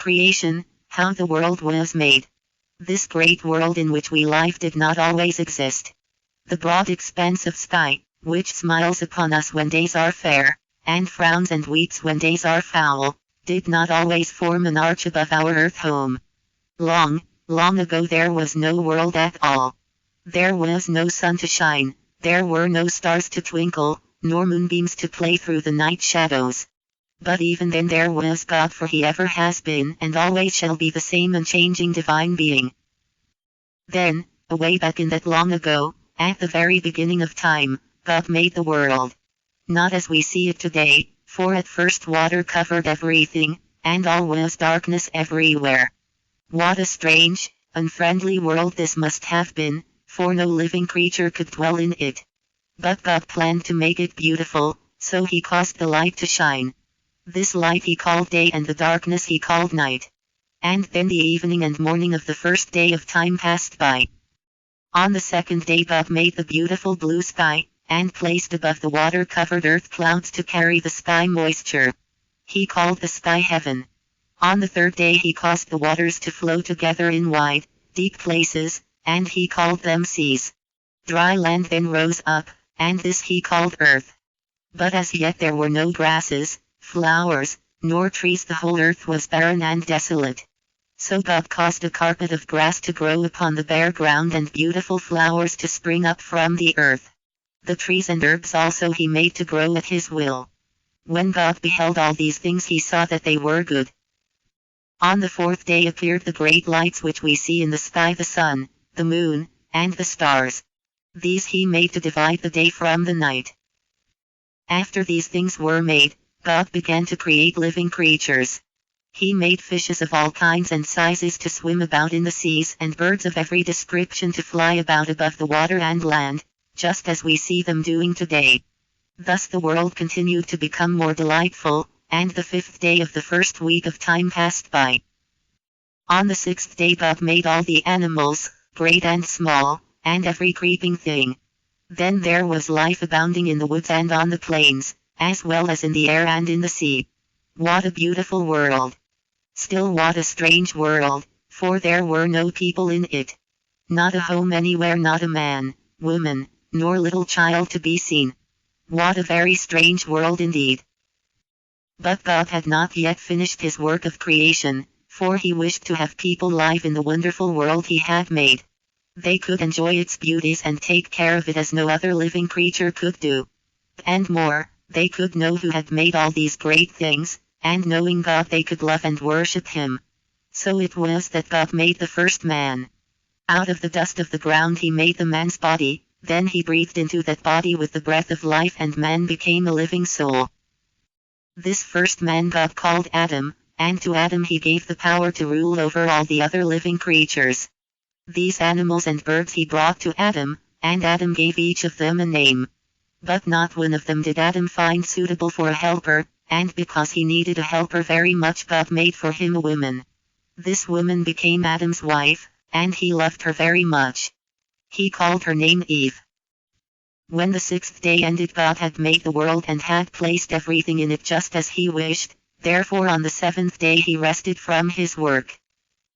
Creation, how the world was made. This great world in which we live did not always exist. The broad expanse of sky, which smiles upon us when days are fair, and frowns and weeps when days are foul, did not always form an arch above our earth home. Long, long ago there was no world at all. There was no sun to shine, there were no stars to twinkle, nor moonbeams to play through the night shadows. But even then there was God, for he ever has been and always shall be the same unchanging divine being. Then, away back in that long ago, at the very beginning of time, God made the world. Not as we see it today, for at first water covered everything, and all was darkness everywhere. What a strange, unfriendly world this must have been, for no living creature could dwell in it. But God planned to make it beautiful, so he caused the light to shine. This light he called day and the darkness he called night. And then the evening and morning of the first day of time passed by. On the second day God made the beautiful blue sky, and placed above the water-covered earth clouds to carry the sky moisture. He called the sky heaven. On the third day he caused the waters to flow together in wide, deep places, and he called them seas. Dry land then rose up, and this he called earth. But as yet there were no grasses, flowers, nor trees, the whole earth was barren and desolate. So God caused a carpet of grass to grow upon the bare ground and beautiful flowers to spring up from the earth. The trees and herbs also he made to grow at his will. When God beheld all these things he saw that they were good. On the fourth day appeared the great lights which we see in the sky, the sun, the moon, and the stars. These he made to divide the day from the night. After these things were made, God began to create living creatures. He made fishes of all kinds and sizes to swim about in the seas, and birds of every description to fly about above the water and land, just as we see them doing today. Thus the world continued to become more delightful, and the fifth day of the first week of time passed by. On the sixth day God made all the animals, great and small, and every creeping thing. Then there was life abounding in the woods and on the plains, as well as in the air and in the sea. What a beautiful world! Still what a strange world, for there were no people in it. Not a home anywhere, not a man, woman, nor little child to be seen. What a very strange world indeed! But God had not yet finished his work of creation, for he wished to have people live in the wonderful world he had made. They could enjoy its beauties and take care of it as no other living creature could do. And more, they could know who had made all these great things, and knowing God they could love and worship him. So it was that God made the first man. Out of the dust of the ground he made the man's body, then he breathed into that body with the breath of life, and man became a living soul. This first man God called Adam, and to Adam he gave the power to rule over all the other living creatures. These animals and birds he brought to Adam, and Adam gave each of them a name. But not one of them did Adam find suitable for a helper, and because he needed a helper very much, God made for him a woman. This woman became Adam's wife, and he loved her very much. He called her name Eve. When the sixth day ended, God had made the world and had placed everything in it just as he wished, therefore on the seventh day he rested from his work.